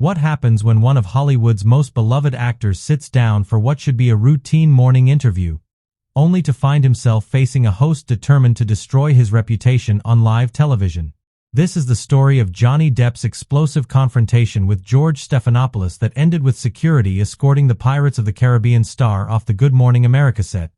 What happens when one of Hollywood's most beloved actors sits down for what should be a routine morning interview, only to find himself facing a host determined to destroy his reputation on live television? This is the story of Johnny Depp's explosive confrontation with George Stephanopoulos that ended with security escorting the Pirates of the Caribbean star off the Good Morning America set,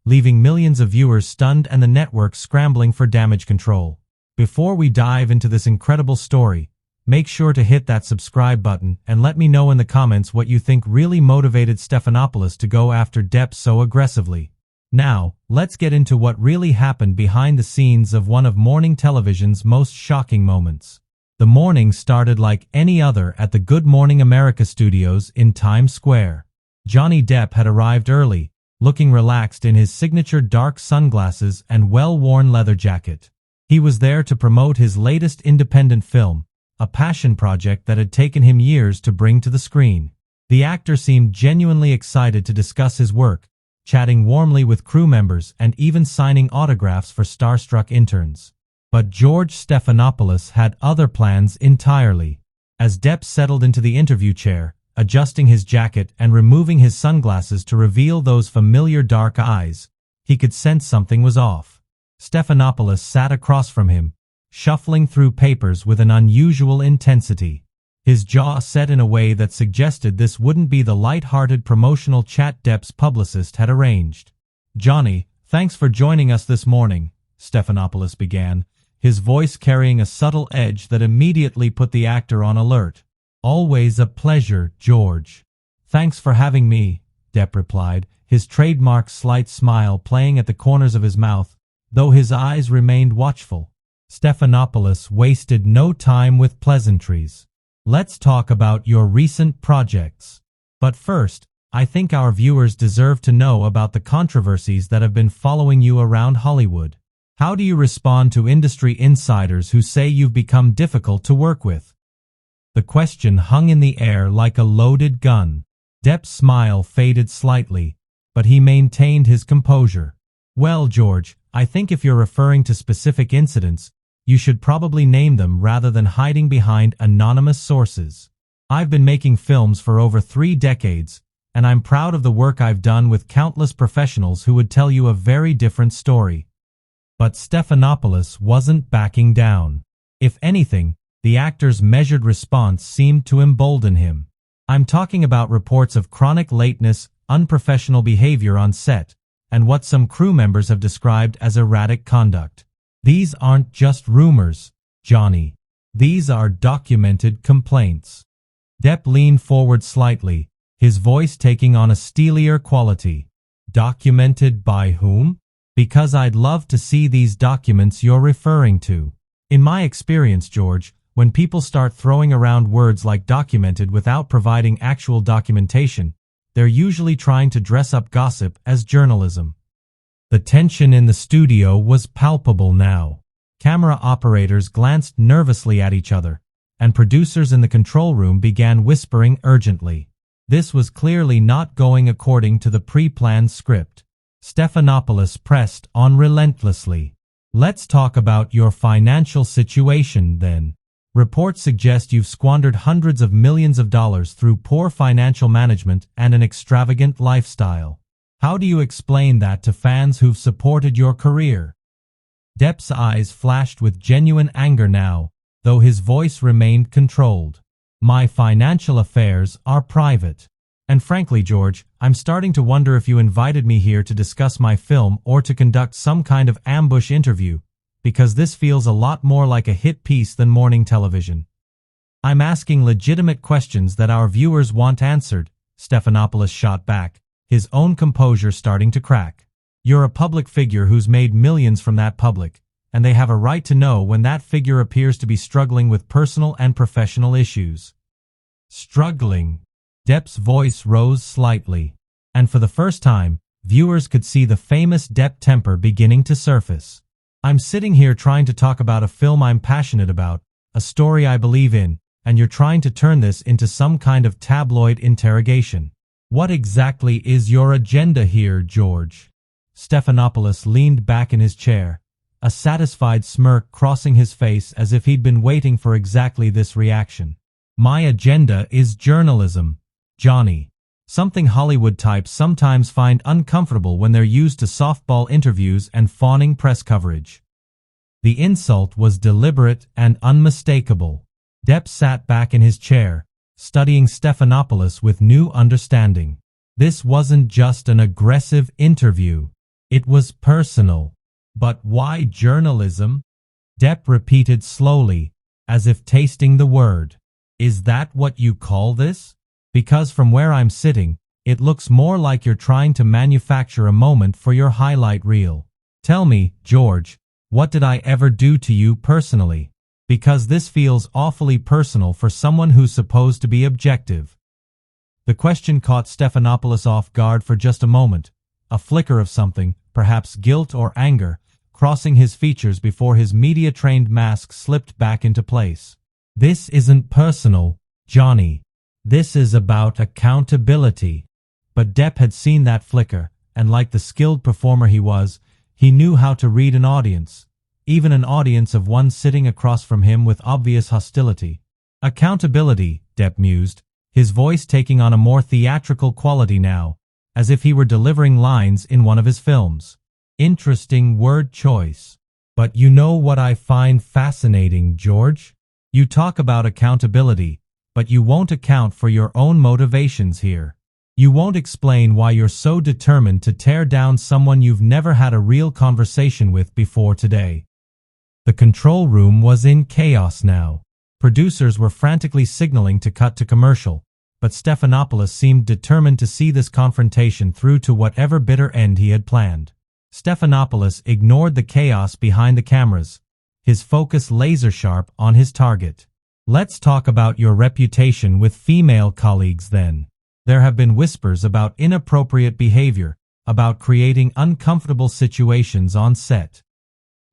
leaving millions of viewers stunned and the network scrambling for damage control. Before we dive into this incredible story, make sure to hit that subscribe button and let me know in the comments what you think really motivated Stephanopoulos to go after Depp so aggressively. Now, let's get into what really happened behind the scenes of one of morning television's most shocking moments. The morning started like any other at the Good Morning America studios in Times Square. Johnny Depp had arrived early, looking relaxed in his signature dark sunglasses and well-worn leather jacket. He was there to promote his latest independent film, a passion project that had taken him years to bring to the screen. The actor seemed genuinely excited to discuss his work, chatting warmly with crew members and even signing autographs for starstruck interns. But George Stephanopoulos had other plans entirely. As Depp settled into the interview chair, adjusting his jacket and removing his sunglasses to reveal those familiar dark eyes, he could sense something was off. Stephanopoulos sat across from him, shuffling through papers with an unusual intensity. His jaw set in a way that suggested this wouldn't be the light-hearted promotional chat Depp's publicist had arranged. "Johnny, thanks for joining us this morning," Stephanopoulos began, his voice carrying a subtle edge that immediately put the actor on alert. "Always a pleasure, George." "Thanks for having me," Depp replied, his trademark slight smile playing at the corners of his mouth, though his eyes remained watchful. Stephanopoulos wasted no time with pleasantries. "Let's talk about your recent projects. But first, I think our viewers deserve to know about the controversies that have been following you around Hollywood. How do you respond to industry insiders who say you've become difficult to work with?" The question hung in the air like a loaded gun. Depp's smile faded slightly, but he maintained his composure. "Well, George, I think if you're referring to specific incidents, you should probably name them rather than hiding behind anonymous sources. I've been making films for over 3 decades, and I'm proud of the work I've done with countless professionals who would tell you a very different story." But Stephanopoulos wasn't backing down. If anything, the actor's measured response seemed to embolden him. "I'm talking about reports of chronic lateness, unprofessional behavior on set, and what some crew members have described as erratic conduct. These aren't just rumors, Johnny. These are documented complaints." Depp leaned forward slightly, his voice taking on a steelier quality. "Documented by whom? Because I'd love to see these documents you're referring to. In my experience, George, when people start throwing around words like documented without providing actual documentation, they're usually trying to dress up gossip as journalism." The tension in the studio was palpable now. Camera operators glanced nervously at each other, and producers in the control room began whispering urgently. This was clearly not going according to the pre-planned script. Stephanopoulos pressed on relentlessly. "Let's talk about your financial situation, then. Reports suggest you've squandered hundreds of millions of dollars through poor financial management and an extravagant lifestyle. How do you explain that to fans who've supported your career?" Depp's eyes flashed with genuine anger now, though his voice remained controlled. "My financial affairs are private. And frankly, George, I'm starting to wonder if you invited me here to discuss my film or to conduct some kind of ambush interview, because this feels a lot more like a hit piece than morning television. I'm asking legitimate questions that our viewers want answered," Stephanopoulos shot back, his own composure starting to crack. "You're a public figure who's made millions from that public, and they have a right to know when that figure appears to be struggling with personal and professional issues." "Struggling?" Depp's voice rose slightly, and for the first time, viewers could see the famous Depp temper beginning to surface. "I'm sitting here trying to talk about a film I'm passionate about, a story I believe in, and you're trying to turn this into some kind of tabloid interrogation. What exactly is your agenda here, George?" Stephanopoulos leaned back in his chair, a satisfied smirk crossing his face as if he'd been waiting for exactly this reaction. My agenda is journalism, Johnny. Something Hollywood types sometimes find uncomfortable when they're used to softball interviews and fawning press coverage. The insult was deliberate and unmistakable. Depp sat back in his chair, studying Stephanopoulos with new understanding. This wasn't just an aggressive interview. It was personal. But why journalism? Depp repeated slowly, as if tasting the word. Is that what you call this? Because from where I'm sitting, it looks more like you're trying to manufacture a moment for your highlight reel. Tell me, George, what did I ever do to you personally? Because this feels awfully personal for someone who's supposed to be objective. The question caught Stephanopoulos off guard for just a moment. A flicker of something, perhaps guilt or anger, crossing his features before his media-trained mask slipped back into place. This isn't personal, Johnny. This is about accountability. But Depp had seen that flicker, and like the skilled performer he was, he knew how to read an audience, even an audience of one sitting across from him with obvious hostility. Accountability, Depp mused, his voice taking on a more theatrical quality now, as if he were delivering lines in one of his films. Interesting word choice. But you know what I find fascinating, George? You talk about accountability, but you won't account for your own motivations here. You won't explain why you're so determined to tear down someone you've never had a real conversation with before today. The control room was in chaos now. Producers were frantically signaling to cut to commercial, but Stephanopoulos seemed determined to see this confrontation through to whatever bitter end he had planned. Stephanopoulos ignored the chaos behind the cameras, his focus laser-sharp on his target. Let's talk about your reputation with female colleagues then. There have been whispers about inappropriate behavior, about creating uncomfortable situations on set.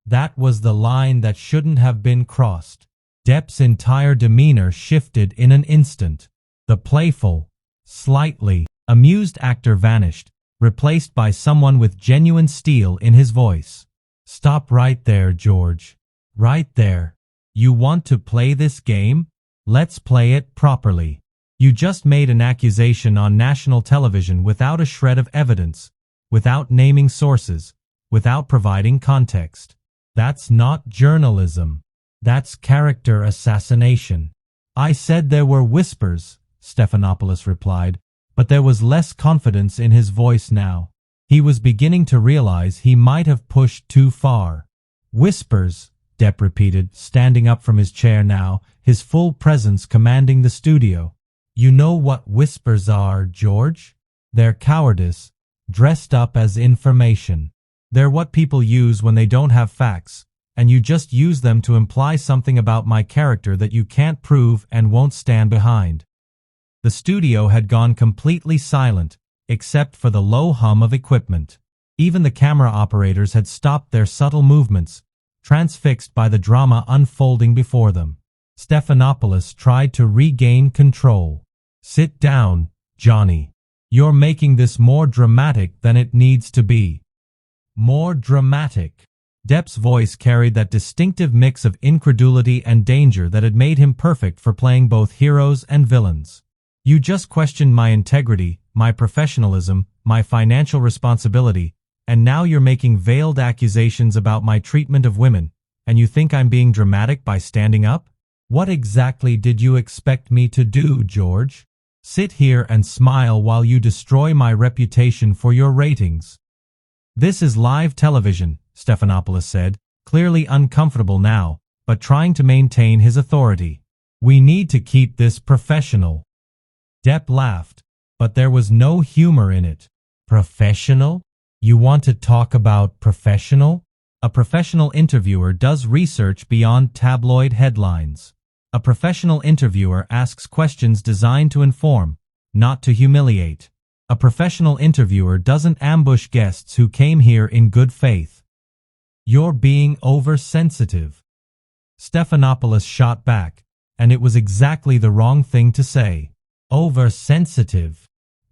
That was the line that shouldn't have been crossed. Depp's entire demeanor shifted in an instant. The playful, slightly amused actor vanished, replaced by someone with genuine steel in his voice. Stop right there, George. Right there. You want to play this game? Let's play it properly. You just made an accusation on national television without a shred of evidence, without naming sources, without providing context. That's not journalism. That's character assassination. I said there were whispers, Stephanopoulos replied, but there was less confidence in his voice now. He was beginning to realize he might have pushed too far. Whispers, Depp repeated, standing up from his chair now, his full presence commanding the studio. You know what whispers are, George? They're cowardice, dressed up as information. They're what people use when they don't have facts, and you just use them to imply something about my character that you can't prove and won't stand behind. The studio had gone completely silent, except for the low hum of equipment. Even the camera operators had stopped their subtle movements, transfixed by the drama unfolding before them. Stephanopoulos tried to regain control. Sit down, Johnny. You're making this more dramatic than it needs to be. More dramatic. Depp's voice carried that distinctive mix of incredulity and danger that had made him perfect for playing both heroes and villains. You just questioned my integrity, my professionalism, my financial responsibility, and now you're making veiled accusations about my treatment of women, and you think I'm being dramatic by standing up? What exactly did you expect me to do, George? Sit here and smile while you destroy my reputation for your ratings. This is live television, Stephanopoulos said, clearly uncomfortable now, but trying to maintain his authority. We need to keep this professional. Depp laughed, but there was no humor in it. Professional? You want to talk about professional? A professional interviewer does research beyond tabloid headlines. A professional interviewer asks questions designed to inform, not to humiliate. A professional interviewer doesn't ambush guests who came here in good faith. You're being oversensitive. Stephanopoulos shot back, and it was exactly the wrong thing to say. Oversensitive.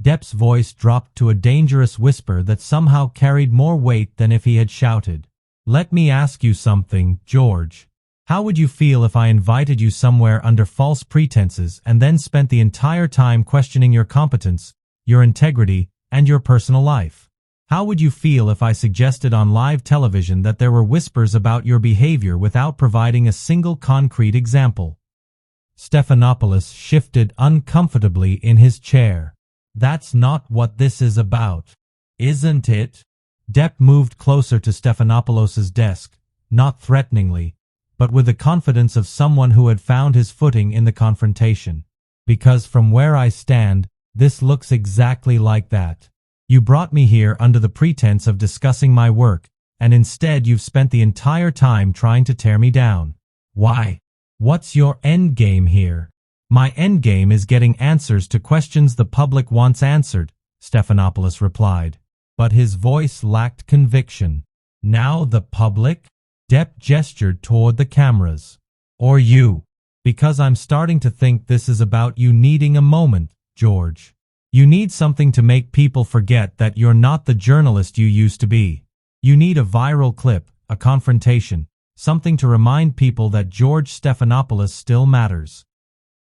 Depp's voice dropped to a dangerous whisper that somehow carried more weight than if he had shouted. Let me ask you something, George. How would you feel if I invited you somewhere under false pretenses and then spent the entire time questioning your competence, your integrity, and your personal life? How would you feel if I suggested on live television that there were whispers about your behavior without providing a single concrete example? Stephanopoulos shifted uncomfortably in his chair. That's not what this is about, isn't it? Depp moved closer to Stephanopoulos' desk, not threateningly, but with the confidence of someone who had found his footing in the confrontation. Because from where I stand, this looks exactly like that. You brought me here under the pretense of discussing my work, and instead you've spent the entire time trying to tear me down. Why? What's your endgame here? My endgame is getting answers to questions the public wants answered, Stephanopoulos replied. But his voice lacked conviction. Now the public? Depp gestured toward the cameras. Or you? Because I'm starting to think this is about you needing a moment, George. You need something to make people forget that you're not the journalist you used to be. You need a viral clip, a confrontation, something to remind people that George Stephanopoulos still matters.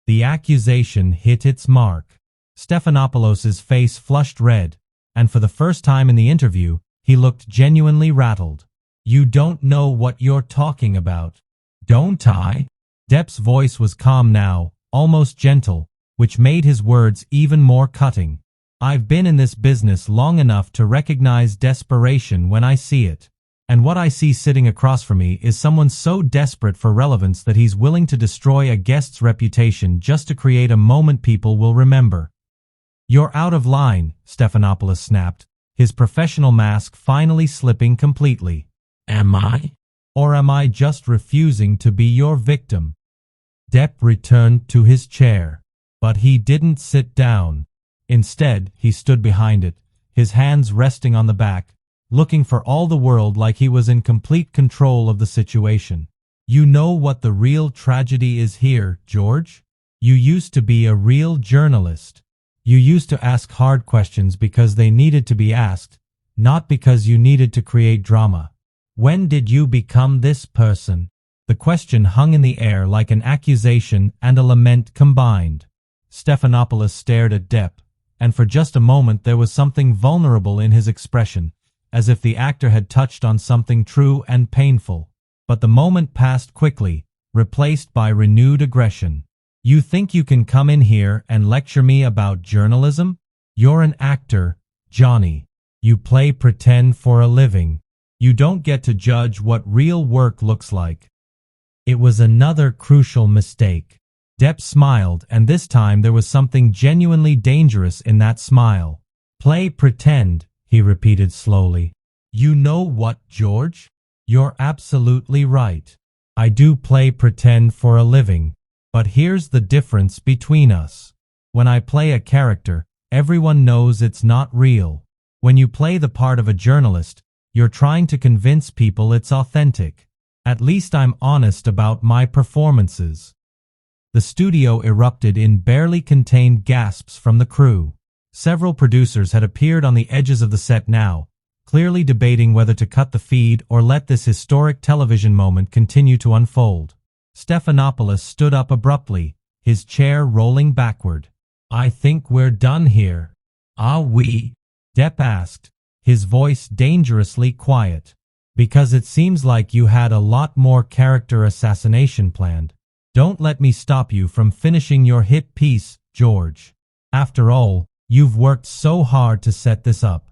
The accusation hit its mark. Stephanopoulos' face flushed red, and for the first time in the interview, he looked genuinely rattled. You don't know what you're talking about. Don't I? Depp's voice was calm now, almost gentle, which made his words even more cutting. I've been in this business long enough to recognize desperation when I see it. And what I see sitting across from me is someone so desperate for relevance that he's willing to destroy a guest's reputation just to create a moment people will remember. You're out of line, Stephanopoulos snapped, his professional mask finally slipping completely. Am I? Or am I just refusing to be your victim? Depp returned to his chair. But he didn't sit down. Instead, he stood behind it, his hands resting on the back, looking for all the world like he was in complete control of the situation. You know what the real tragedy is here, George? You used to be a real journalist. You used to ask hard questions because they needed to be asked, not because you needed to create drama. When did you become this person? The question hung in the air like an accusation and a lament combined. Stephanopoulos stared at Depp, and for just a moment there was something vulnerable in his expression, as if the actor had touched on something true and painful. But the moment passed quickly, replaced by renewed aggression. You think you can come in here and lecture me about journalism? You're an actor, Johnny. You play pretend for a living. You don't get to judge what real work looks like. It was another crucial mistake. Depp smiled, and this time there was something genuinely dangerous in that smile. Play pretend, he repeated slowly. You know what, George? You're absolutely right. I do play pretend for a living. But here's the difference between us. When I play a character, everyone knows it's not real. When you play the part of a journalist, you're trying to convince people it's authentic. At least I'm honest about my performances. The studio erupted in barely contained gasps from the crew. Several producers had appeared on the edges of the set now, clearly debating whether to cut the feed or let this historic television moment continue to unfold. Stephanopoulos stood up abruptly, his chair rolling backward. I think we're done here. Are we? Depp asked, his voice dangerously quiet. Because it seems like you had a lot more character assassination planned. Don't let me stop you from finishing your hit piece, George. After all, you've worked so hard to set this up.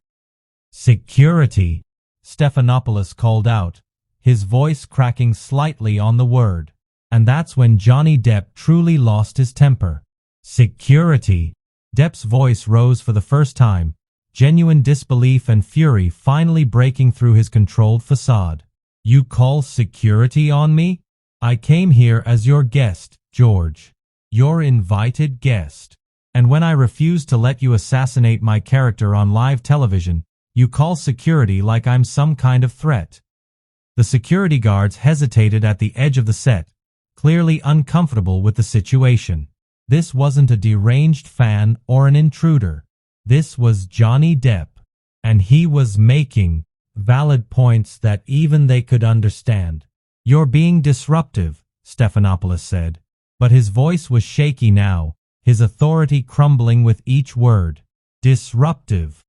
Security, Stephanopoulos called out, his voice cracking slightly on the word. And that's when Johnny Depp truly lost his temper. Security. Depp's voice rose for the first time, genuine disbelief and fury finally breaking through his controlled facade. You call security on me? I came here as your guest, George. Your invited guest. And when I refused to let you assassinate my character on live television, you call security like I'm some kind of threat. The security guards hesitated at the edge of the set, clearly uncomfortable with the situation. This wasn't a deranged fan or an intruder. This was Johnny Depp. And he was making valid points that even they could understand. "You're being disruptive," Stephanopoulos said. But his voice was shaky now, his authority crumbling with each word. "Disruptive."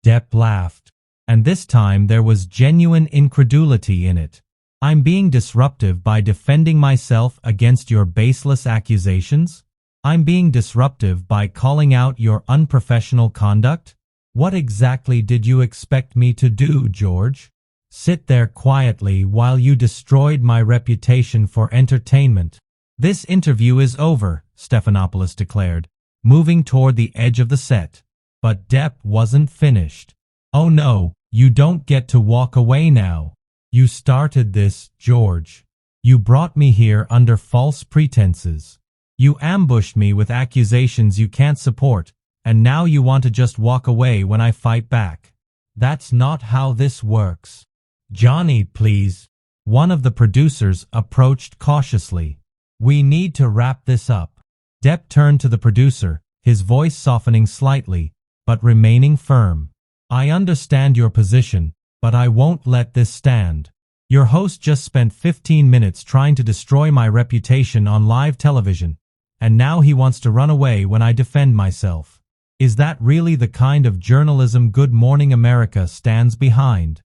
Depp laughed. And this time there was genuine incredulity in it. "I'm being disruptive by defending myself against your baseless accusations? I'm being disruptive by calling out your unprofessional conduct? What exactly did you expect me to do, George? Sit there quietly while you destroyed my reputation for entertainment?" "This interview is over," Stephanopoulos declared, moving toward the edge of the set. But Depp wasn't finished. "Oh no, you don't get to walk away now. You started this, George. You brought me here under false pretenses. You ambushed me with accusations you can't support, and now you want to just walk away when I fight back. That's not how this works." "Johnny, please." One of the producers approached cautiously. "We need to wrap this up." Depp turned to the producer, his voice softening slightly, but remaining firm. "I understand your position, but I won't let this stand. Your host just spent 15 minutes trying to destroy my reputation on live television, and now he wants to run away when I defend myself. Is that really the kind of journalism Good Morning America stands behind?"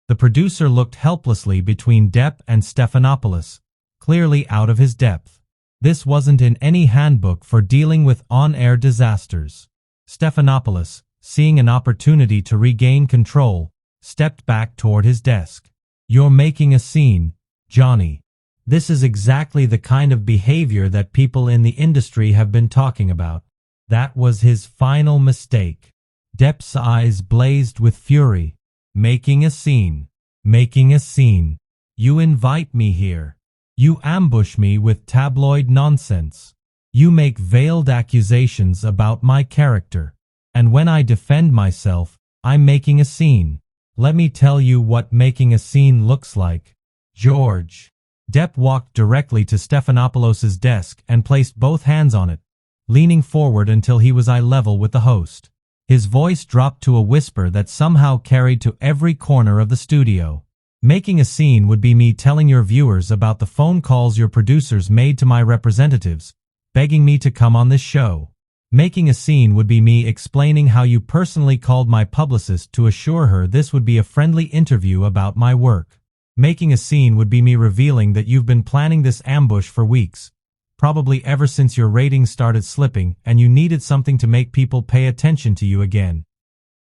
The producer looked helplessly between Depp and Stephanopoulos, clearly out of his depth. This wasn't in any handbook for dealing with on-air disasters. Stephanopoulos, seeing an opportunity to regain control, stepped back toward his desk. "You're making a scene, Johnny. This is exactly the kind of behavior that people in the industry have been talking about." That was his final mistake. Depp's eyes blazed with fury. "Making a scene. Making a scene. You invite me here. You ambush me with tabloid nonsense. You make veiled accusations about my character. And when I defend myself, I'm making a scene. Let me tell you what making a scene looks like, George." Depp walked directly to Stephanopoulos' desk and placed both hands on it, leaning forward until he was eye level with the host. His voice dropped to a whisper that somehow carried to every corner of the studio. "Making a scene would be me telling your viewers about the phone calls your producers made to my representatives, begging me to come on this show. Making a scene would be me explaining how you personally called my publicist to assure her this would be a friendly interview about my work. Making a scene would be me revealing that you've been planning this ambush for weeks, probably ever since your ratings started slipping and you needed something to make people pay attention to you again."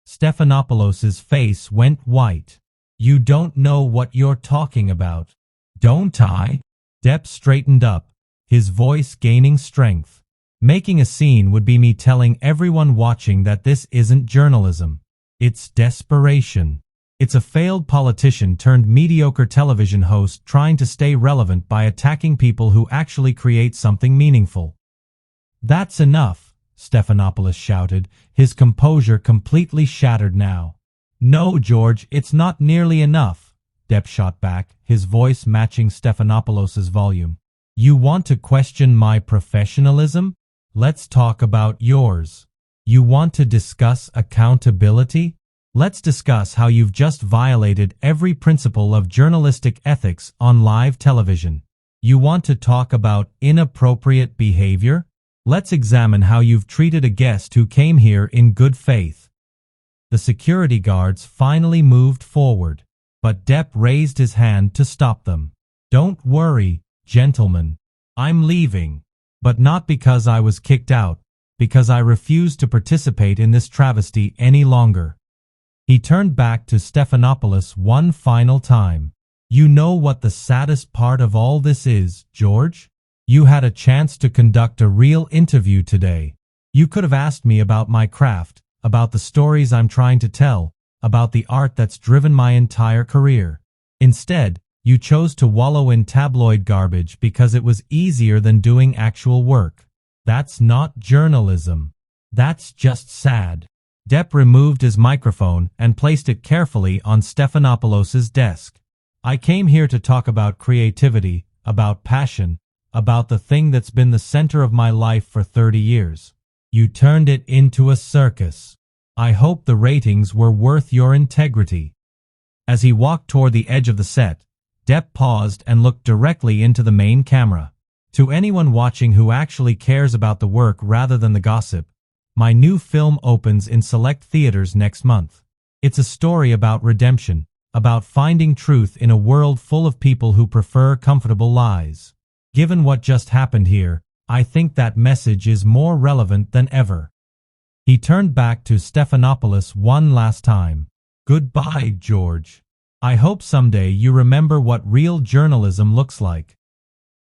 Stephanopoulos' face went white. "You don't know what you're talking about." "Don't I?" Depp straightened up, his voice gaining strength. "Making a scene would be me telling everyone watching that this isn't journalism. It's desperation. It's a failed politician turned mediocre television host trying to stay relevant by attacking people who actually create something meaningful." "That's enough," Stephanopoulos shouted, his composure completely shattered now. "No, George, it's not nearly enough," Depp shot back, his voice matching Stephanopoulos' volume. "You want to question my professionalism? Let's talk about yours. You want to discuss accountability? Let's discuss how you've just violated every principle of journalistic ethics on live television. You want to talk about inappropriate behavior? Let's examine how you've treated a guest who came here in good faith." The security guards finally moved forward, but Depp raised his hand to stop them. "Don't worry, gentlemen. I'm leaving. But not because I was kicked out, because I refuse to participate in this travesty any longer." He turned back to Stephanopoulos one final time. "You know what the saddest part of all this is, George? You had a chance to conduct a real interview today. You could have asked me about my craft, about the stories I'm trying to tell, about the art that's driven my entire career. Instead, you chose to wallow in tabloid garbage because it was easier than doing actual work. That's not journalism. That's just sad." Depp removed his microphone and placed it carefully on Stephanopoulos' desk. "I came here to talk about creativity, about passion, about the thing that's been the center of my life for 30 years. You turned it into a circus. I hope the ratings were worth your integrity." As he walked toward the edge of the set, Depp paused and looked directly into the main camera. To anyone watching who actually cares about the work rather than the gossip, my new film opens in select theaters next month. It's a story about redemption, about finding truth in a world full of people who prefer comfortable lies. Given what just happened here, I think that message is more relevant than ever. He turned back to Stephanopoulos one last time. Goodbye, George. I hope someday you remember what real journalism looks like.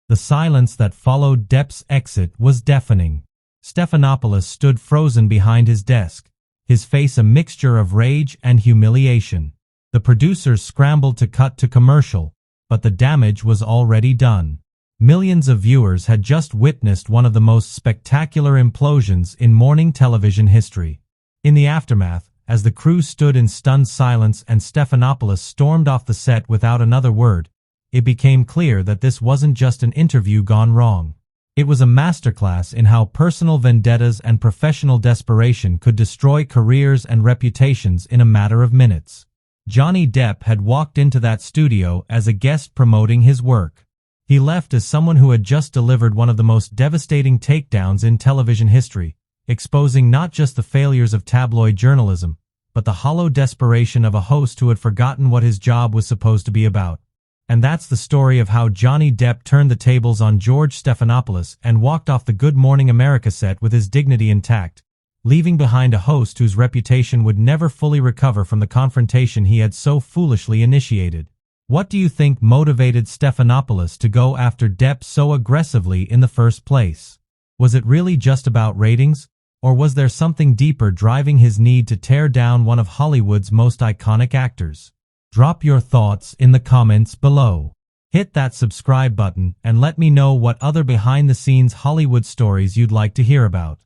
The silence that followed Depp's exit was deafening. Stephanopoulos stood frozen behind his desk, his face a mixture of rage and humiliation. The producers scrambled to cut to commercial, but the damage was already done. Millions of viewers had just witnessed one of the most spectacular implosions in morning television history. In the aftermath, as the crew stood in stunned silence and Stephanopoulos stormed off the set without another word, it became clear that this wasn't just an interview gone wrong. It was a masterclass in how personal vendettas and professional desperation could destroy careers and reputations in a matter of minutes. Johnny Depp had walked into that studio as a guest promoting his work. He left as someone who had just delivered one of the most devastating takedowns in television history, exposing not just the failures of tabloid journalism, but the hollow desperation of a host who had forgotten what his job was supposed to be about. And that's the story of how Johnny Depp turned the tables on George Stephanopoulos and walked off the Good Morning America set with his dignity intact, leaving behind a host whose reputation would never fully recover from the confrontation he had so foolishly initiated. What do you think motivated Stephanopoulos to go after Depp so aggressively in the first place? Was it really just about ratings? Or was there something deeper driving his need to tear down one of Hollywood's most iconic actors? Drop your thoughts in the comments below. Hit that subscribe button and let me know what other behind-the-scenes Hollywood stories you'd like to hear about.